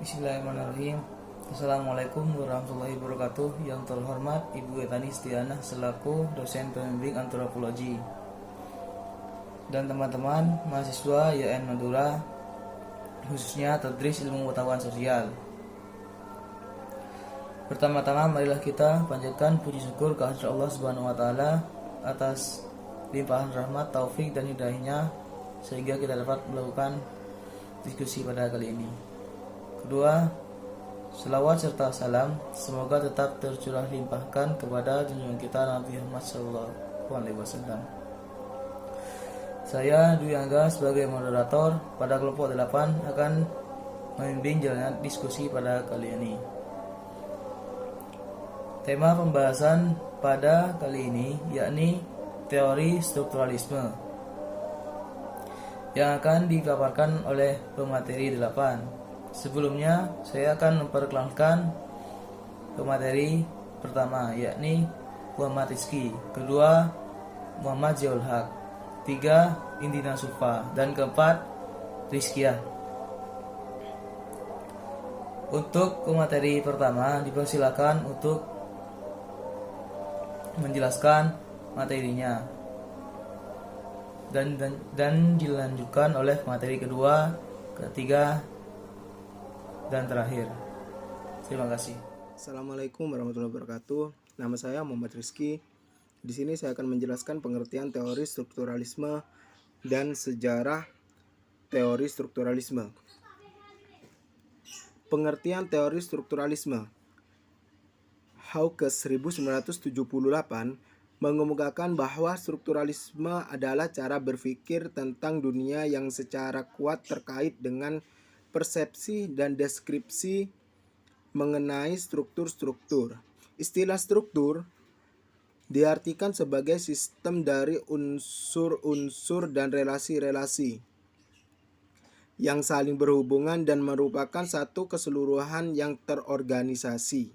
Bismillahirrahmanirrahim. Assalamualaikum warahmatullahi wabarakatuh. Yang terhormat Ibu Etani Stianah selaku dosen pembimbing antropologi dan teman-teman mahasiswa YN Madura, khususnya Tadris Ilmu Pengetahuan Sosial. Pertama-tama marilah kita panjatkan puji syukur kehadirat Allah Subhanahu wa taala atas limpahan rahmat, taufik dan hidayahnya sehingga kita dapat melakukan diskusi pada kali ini. Kedua, selawat serta salam semoga tetap tercurah limpahkan kepada junjungan kita Nabi Muhammad SAW. Saya Dwi Angga sebagai moderator pada kelompok 8 akan membimbing jalannya diskusi pada kali ini. Tema pembahasan pada kali ini yakni teori strukturalisme yang akan dipaparkan oleh pemateri 8. Sebelumnya, saya akan memperkenalkan pemateri pertama, yakni Muhammad Rizky, kedua Muhammad Ziaul Haq, tiga Indina Sufa, dan keempat Rizkiah. Untuk pemateri pertama, dipersilakan untuk menjelaskan materinya dan dilanjutkan oleh materi kedua, ketiga, dan terakhir. Terima kasih. Assalamualaikum warahmatullahi wabarakatuh. Nama saya Muhammad Rizky. Di sini saya akan menjelaskan pengertian teori strukturalisme dan sejarah teori strukturalisme. Pengertian teori strukturalisme. Hawkes 1978 mengemukakan bahwa strukturalisme adalah cara berpikir tentang dunia yang secara kuat terkait dengan persepsi dan deskripsi mengenai struktur-struktur. Istilah struktur diartikan sebagai sistem dari unsur-unsur dan relasi-relasi yang saling berhubungan dan merupakan satu keseluruhan yang terorganisasi.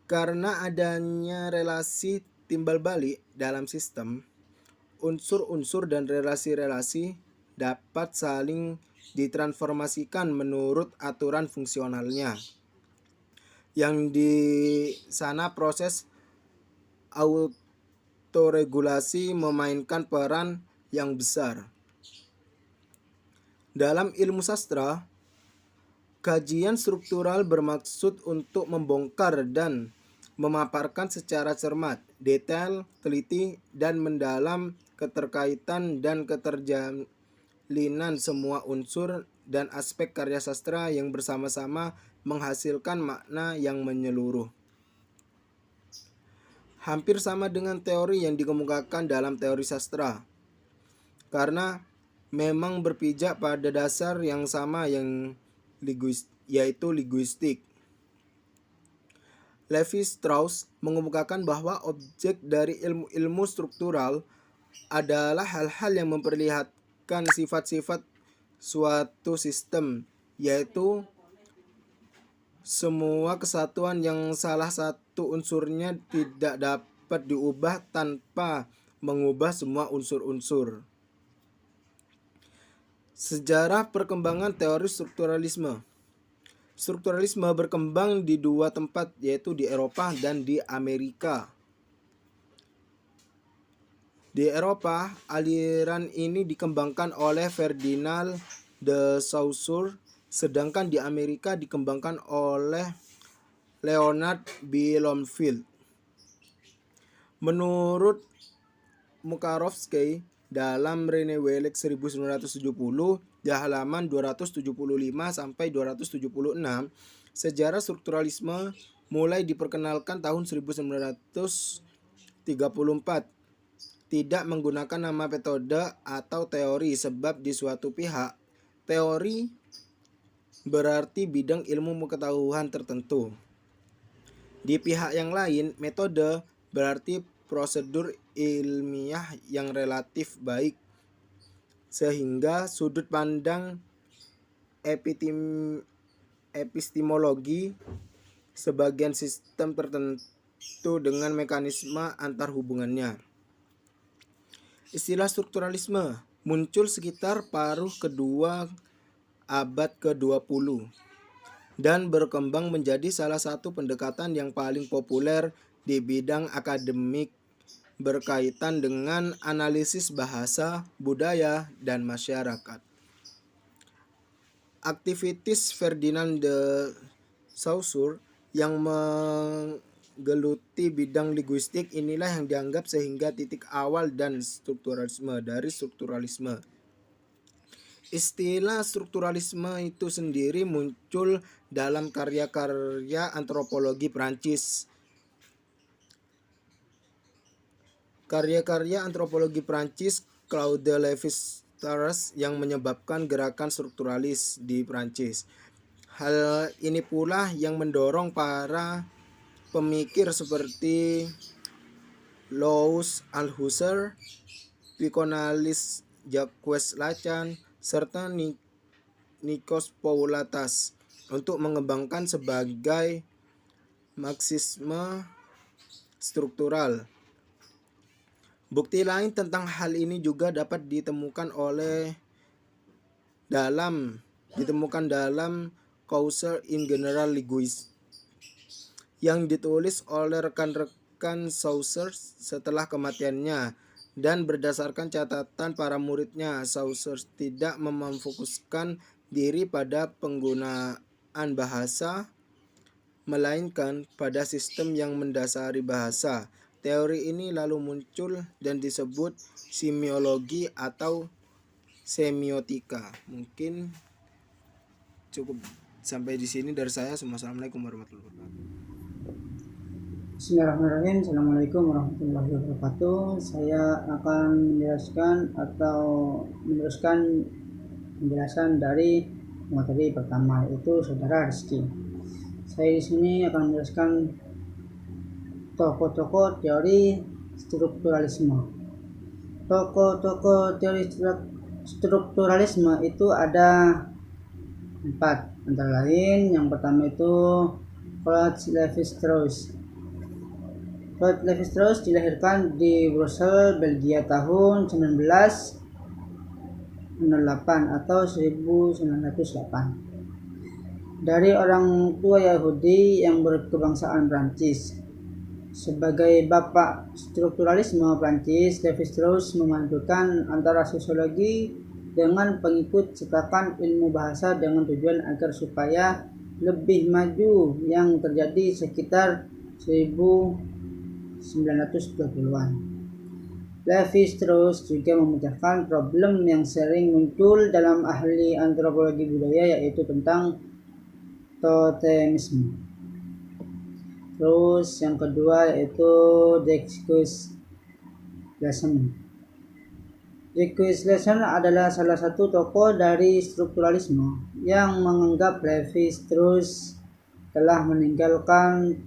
Karena adanya relasi timbal balik dalam sistem, unsur-unsur dan relasi-relasi dapat saling ditransformasikan menurut aturan fungsionalnya. Yang di sana proses autoregulasi memainkan peran yang besar. Dalam ilmu sastra, kajian struktural bermaksud untuk membongkar dan memaparkan secara cermat, detail, teliti, dan mendalam keterkaitan dan keterjalinan semua unsur dan aspek karya sastra yang bersama-sama menghasilkan makna yang menyeluruh. Hampir sama dengan teori yang dikemukakan dalam teori sastra, karena memang berpijak pada dasar yang sama yaitu linguistik. Levi Strauss mengemukakan bahwa objek dari ilmu-ilmu struktural adalah hal-hal yang memperlihatkan sifat-sifat suatu sistem, yaitu semua kesatuan yang salah satu unsurnya tidak dapat diubah tanpa mengubah semua unsur-unsur. Sejarah perkembangan teori strukturalisme. Strukturalisme berkembang di dua tempat, yaitu di Eropa dan di Amerika. Di Eropa, aliran ini dikembangkan oleh Ferdinand de Saussure, sedangkan di Amerika dikembangkan oleh Leonard Bloomfield. Menurut Mukarovsky dalam Rene Welek 1970 di halaman 275 sampai 276, sejarah strukturalisme mulai diperkenalkan tahun 1934. Tidak menggunakan nama metode atau teori, sebab di suatu pihak teori berarti bidang ilmu pengetahuan tertentu. Di pihak yang lain, metode berarti prosedur ilmiah yang relatif baik, sehingga sudut pandang epistemologi sebagian sistem tertentu dengan mekanisme antar hubungannya. Istilah strukturalisme muncul sekitar paruh kedua abad ke-20 dan berkembang menjadi salah satu pendekatan yang paling populer di bidang akademik berkaitan dengan analisis bahasa, budaya, dan masyarakat. Aktivitas Ferdinand de Saussure yang menggeluti bidang linguistik inilah yang dianggap sehingga titik awal dan strukturalisme dari strukturalisme. Istilah strukturalisme itu sendiri muncul dalam karya-karya antropologi Prancis. Karya-karya antropologi Prancis Claude Lévi-Strauss yang menyebabkan gerakan strukturalis di Prancis. Hal ini pula yang mendorong para pemikir seperti Louis Althusser, psikoanalis Jacques Lacan, serta Nikos Paulatas untuk mengembangkan sebagai Marxisme struktural. Bukti lain tentang hal ini juga dapat ditemukan dalam Course in General Linguistics yang ditulis oleh rekan-rekan Saussure setelah kematiannya, dan berdasarkan catatan para muridnya, Saussure tidak memfokuskan diri pada penggunaan bahasa, melainkan pada sistem yang mendasari bahasa. Teori ini lalu muncul dan disebut semiologi atau semiotika. Mungkin cukup sampai di sini dari saya. Assalamualaikum warahmatullahi wabarakatuh. Bismillahirrahmanirrahim. Assalamualaikum warahmatullahi wabarakatuh. Saya akan meneruskan penjelasan dari materi pertama, yaitu saudara Rizky. Saya di sini akan menjelaskan tokoh-tokoh teori strukturalisme. Tokoh-tokoh teori strukturalisme itu ada 4, antara lain yang pertama itu Claude Lévi-Strauss. Claude Lévi-Strauss dilahirkan di Brussels, Belgia tahun 1908 atau 1908 dari orang tua Yahudi yang berkebangsaan Prancis. Sebagai bapak strukturalisme Prancis, Lévi-Strauss memadukan antara sosiologi dengan pengikut cetakan ilmu bahasa dengan tujuan agar supaya lebih maju yang terjadi sekitar 1920-an. Lévi-Strauss juga memecahkan problem yang sering muncul dalam ahli antropologi budaya, yaitu tentang totemisme. Terus yang kedua yaitu Jacques Lacan. Jacques Lacan adalah salah satu tokoh dari strukturalisme yang menganggap Lévi-Strauss telah meninggalkan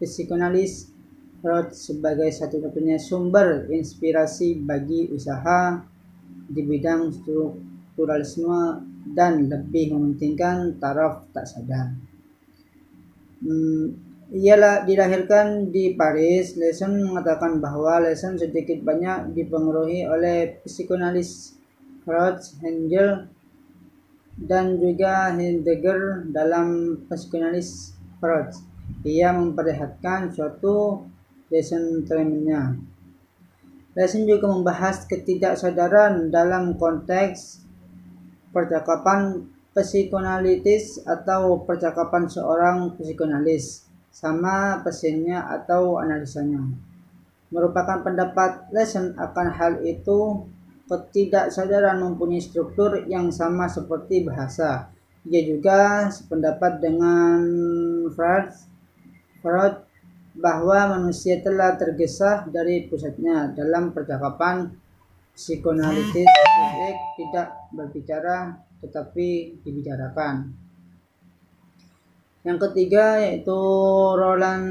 psikoanalis Freud sebagai satu-satunya sumber inspirasi bagi usaha di bidang strukturalisme dan lebih mementingkan taraf tak sadar. Ia dilahirkan di Paris. Lacan mengatakan bahwa Lacan sedikit banyak dipengaruhi oleh psikoanalis Freud, Hegel, dan juga Heidegger. Dalam psikoanalis Freud, ia memperlihatkan suatu desentramennya. Lacan juga membahas ketidaksadaran dalam konteks percakapan psikoanalitis atau percakapan seorang psikoanalis sama pasiennya atau analisanya. Merupakan pendapat Lacan akan hal itu, ketidaksadaran mempunyai struktur yang sama seperti bahasa. Ia juga sependapat dengan Freud bahwa manusia telah tergesa dari pusatnya dalam percakapan psikoanalitis. Subjek tidak berbicara tetapi dibicarakan. Yang ketiga yaitu Roland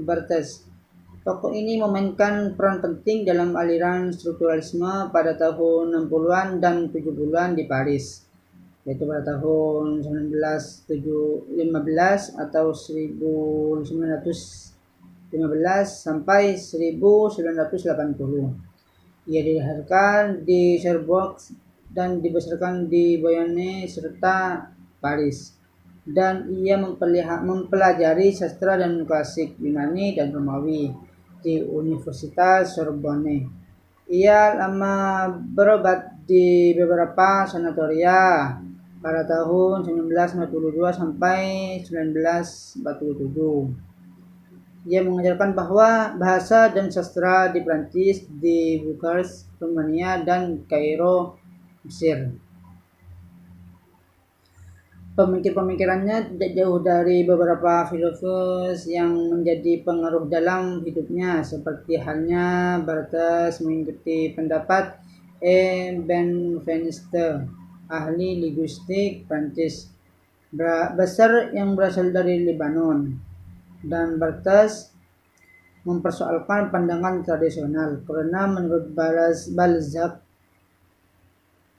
Barthes. Tokoh ini memainkan peran penting dalam aliran strukturalisme pada tahun 60-an dan 70-an di Paris, yaitu pada tahun 1915 atau 1915 sampai 1980. Ia dilahirkan di Cherbourg, dan dibesarkan di Bayonne serta Paris. Dan ia mempelajari sastra dan klasik Yunani dan Romawi di Universitas Sorbonne. Ia lama berobat di beberapa sanatoria pada tahun 1942 sampai 1947. Ia mengajarkan bahwa bahasa dan sastra di Prancis, di Bukarest, Rumania, dan Kairo, Mesir. Pemikir-pemikirannya tidak jauh dari beberapa filosofis yang menjadi pengaruh dalam hidupnya, seperti halnya Barthes mengikuti pendapat Benveniste, ahli linguistik Prancis besar yang berasal dari Lebanon, dan Barthes mempersoalkan pandangan tradisional karena menurut Balzac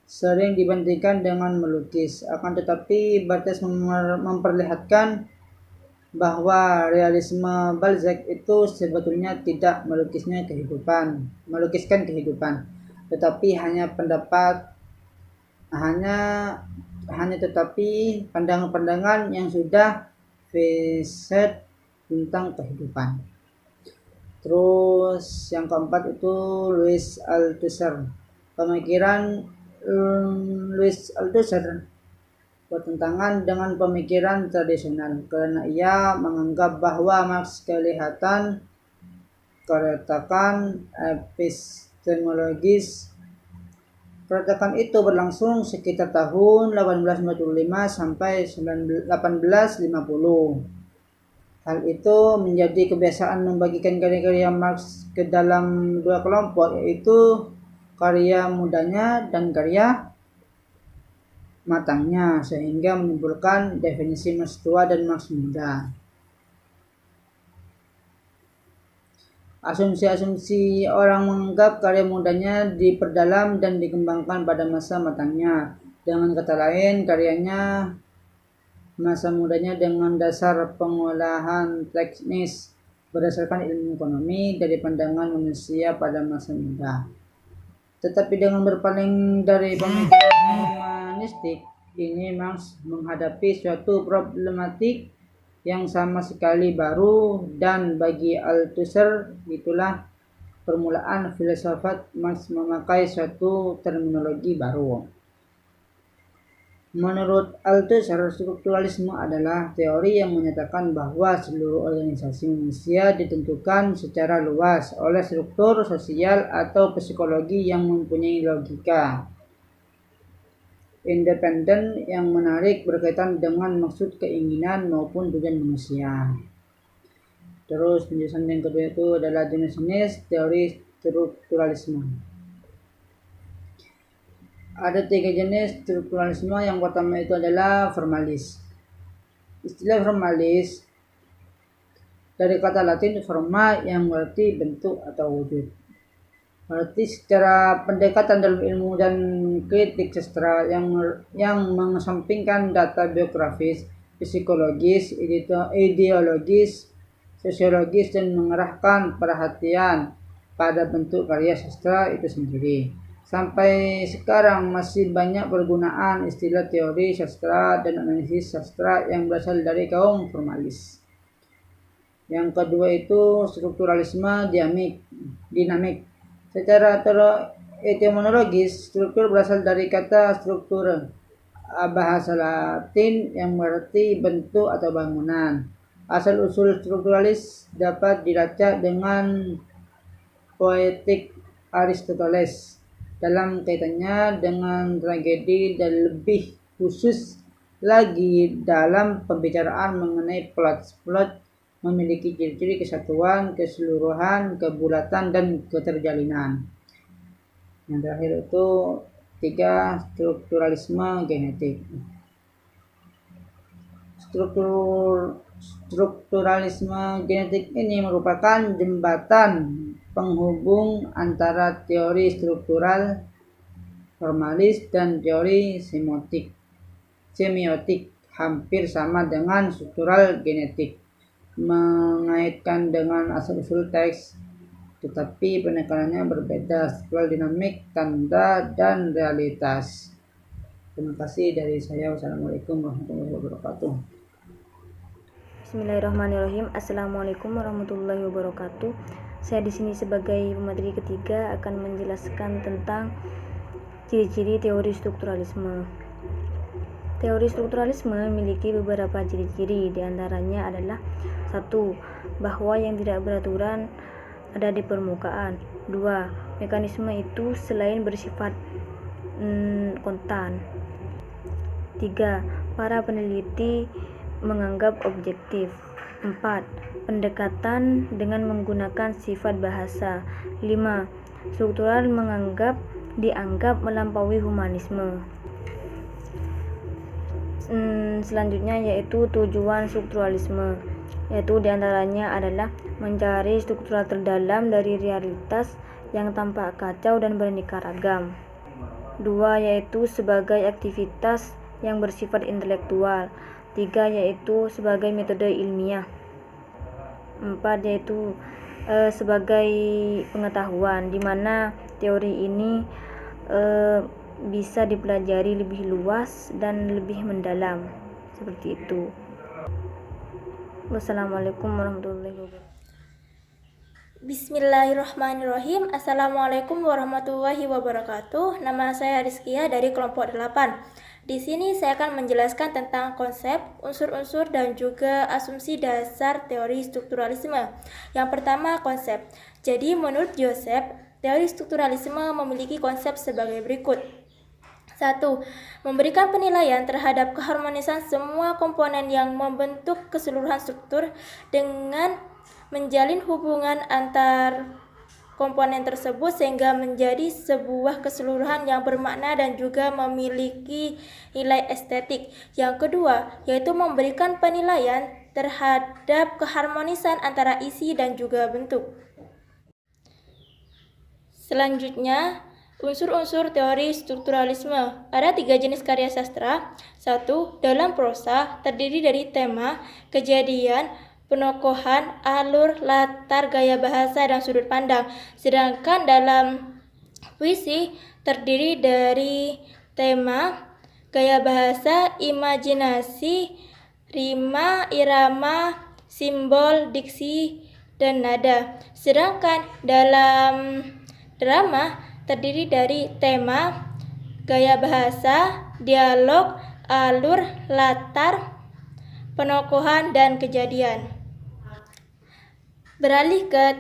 sering dibandingkan dengan melukis. Akan tetapi Barthes memperlihatkan bahwa realisme Balzac itu sebetulnya tidak melukiskan kehidupan, tetapi hanya pandangan-pandangan yang sudah facet tentang kehidupan. Terus yang keempat itu Louis Althusser. Pemikiran Louis Althusser bertentangan dengan pemikiran tradisional karena ia menganggap bahwa Marx kelihatan keretakan epistemologis. Keretakan itu berlangsung sekitar tahun 1845 sampai 1850. Hal itu menjadi kebiasaan membagikan karya-karya Marx ke dalam dua kelompok, yaitu karya mudanya dan karya matangnya, sehingga menimbulkan definisi Marx tua dan Marx muda. Asumsi-asumsi orang menganggap karya mudanya diperdalam dan dikembangkan pada masa matangnya. Dengan kata lain, karyanya masa mudanya dengan dasar pengolahan teknis berdasarkan ilmu ekonomi dari pandangan manusia pada masa muda. Tetapi dengan berpaling dari pemikiran humanistik ini, Marx menghadapi suatu problematik yang sama sekali baru, dan bagi Althusser itulah permulaan filsafat Marx memakai suatu terminologi baru. Menurut Althusser, strukturalisme adalah teori yang menyatakan bahwa seluruh organisasi manusia ditentukan secara luas oleh struktur sosial atau psikologi yang mempunyai logika independen yang menarik berkaitan dengan maksud, keinginan, maupun tujuan manusia. Terus penjelasan yang kedua itu adalah jenis-jenis teori strukturalisme. Ada 3 jenis strukturalisme. Yang pertama itu adalah formalis. Istilah formalis dari kata Latin forma yang berarti bentuk atau wujud. Berarti secara pendekatan dalam ilmu dan kritik sastra yang mengesampingkan data biografis, psikologis, ideologis, sosiologis, dan mengarahkan perhatian pada bentuk karya sastra itu sendiri. Sampai sekarang masih banyak penggunaan istilah teori sastra dan analisis sastra yang berasal dari kaum formalis. Yang kedua itu strukturalisme dinamik. Secara etimologis, struktur berasal dari kata struktur, bahasa Latin yang berarti bentuk atau bangunan. Asal-usul strukturalis dapat dilacak dengan poetik Aristoteles dalam kaitannya dengan tragedi, dan lebih khusus lagi dalam pembicaraan mengenai plot memiliki ciri-ciri kesatuan, keseluruhan, kebulatan, dan keterjalinan. Yang terakhir itu 3 strukturalisme genetik. Strukturalisme genetik ini merupakan jembatan penghubung antara teori struktural formalis dan teori semiotik hampir sama dengan struktural genetik, mengaitkan dengan asal-usul teks, tetapi penekanannya berbeda: struktural, dinamik, tanda, dan realitas. Terima kasih dari saya. Wassalamualaikum warahmatullahi wabarakatuh. Bismillahirrahmanirrahim. Assalamualaikum warahmatullahi wabarakatuh. Saya di sini sebagai pemateri ketiga akan menjelaskan tentang ciri-ciri teori strukturalisme. Teori strukturalisme memiliki beberapa ciri-ciri, diantaranya adalah 1. Bahwa yang tidak beraturan ada di permukaan. 2. Mekanisme itu selain bersifat kontan. 3. Para peneliti menganggap objektif. 4. Pendekatan dengan menggunakan sifat bahasa. 5. Struktural dianggap melampaui humanisme. Selanjutnya yaitu tujuan strukturalisme, yaitu diantaranya adalah mencari struktural terdalam dari realitas yang tampak kacau dan beraneka ragam. 2. Yaitu sebagai aktivitas yang bersifat intelektual. 3. Yaitu sebagai metode ilmiah. 4. Yaitu sebagai pengetahuan, di mana teori ini bisa dipelajari lebih luas dan lebih mendalam, seperti itu. Wassalamualaikum warahmatullahi wabarakatuh. Bismillahirrahmanirrahim. Assalamualaikum warahmatullahi wabarakatuh. Nama saya Rizkia dari kelompok 8. Di sini saya akan menjelaskan tentang konsep, unsur-unsur, dan juga asumsi dasar teori strukturalisme. Yang pertama, konsep. Jadi, menurut Joseph, teori strukturalisme memiliki konsep sebagai berikut. 1. Memberikan penilaian terhadap keharmonisan semua komponen yang membentuk keseluruhan struktur dengan menjalin hubungan antar komponen tersebut sehingga menjadi sebuah keseluruhan yang bermakna dan juga memiliki nilai estetik. Yang kedua, yaitu memberikan penilaian terhadap keharmonisan antara isi dan juga bentuk. Selanjutnya, unsur-unsur teori strukturalisme. Ada 3 jenis karya sastra. 1. Dalam prosa, terdiri dari tema, kejadian, penokohan, alur, latar, gaya bahasa, dan sudut pandang. Sedangkan dalam puisi, terdiri dari tema, gaya bahasa, imajinasi, rima, irama, simbol, diksi, dan nada. Sedangkan dalam drama, terdiri dari tema, gaya bahasa, dialog, alur, latar, penokohan, dan kejadian. Beralih ke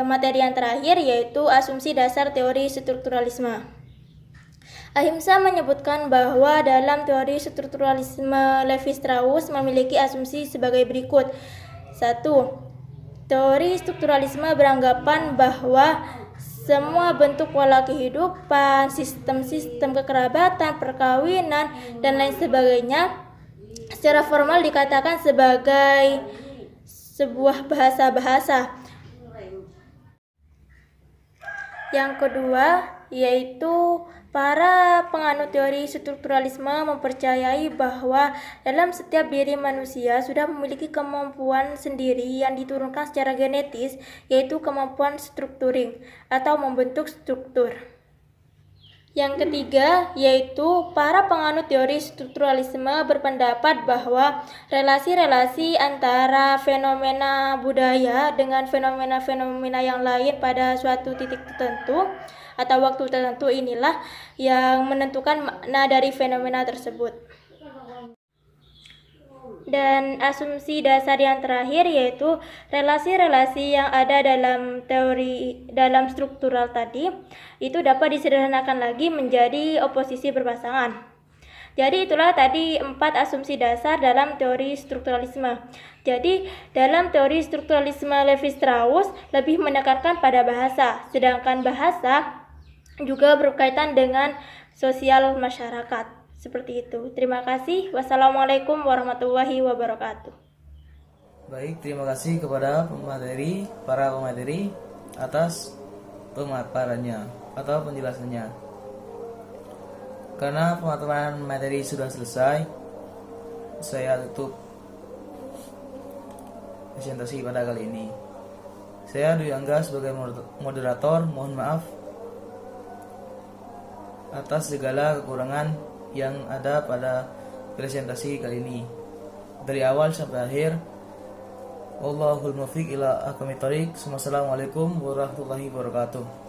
materi yang terakhir, yaitu asumsi dasar teori strukturalisme. Ahimsa menyebutkan bahwa dalam teori strukturalisme Levi-Strauss memiliki asumsi sebagai berikut. 1. Teori strukturalisme beranggapan bahwa semua bentuk pola kehidupan, sistem-sistem kekerabatan, perkawinan, dan lain sebagainya secara formal dikatakan sebagai sebuah bahasa-bahasa. Yang kedua, yaitu para penganut teori strukturalisme mempercayai bahwa dalam setiap diri manusia sudah memiliki kemampuan sendiri yang diturunkan secara genetis, yaitu kemampuan strukturing atau membentuk struktur. Yang ketiga, yaitu para penganut teori strukturalisme berpendapat bahwa relasi-relasi antara fenomena budaya dengan fenomena-fenomena yang lain pada suatu titik tertentu atau waktu tertentu inilah yang menentukan makna dari fenomena tersebut. Dan asumsi dasar yang terakhir yaitu relasi-relasi yang ada dalam struktural tadi itu dapat disederhanakan lagi menjadi oposisi berpasangan. Jadi itulah tadi 4 asumsi dasar dalam teori strukturalisme. Jadi dalam teori strukturalisme Levi-Strauss lebih menekankan pada bahasa, sedangkan bahasa juga berkaitan dengan sosial masyarakat. Seperti itu. Terima kasih. Wassalamualaikum warahmatullahi wabarakatuh. Baik, terima kasih kepada para pemateri atas pemaparannya atau penjelasannya. Karena pemaparan materi sudah selesai, saya tutup presentasi pada kali ini. Saya Dwi Angga sebagai moderator. Mohon maaf atas segala kekurangan yang ada pada presentasi kali ini. Dari awal sampai akhir, wallahul muwaffiq ila aqwamit thoriq. Wassalamualaikum warahmatullahi wabarakatuh.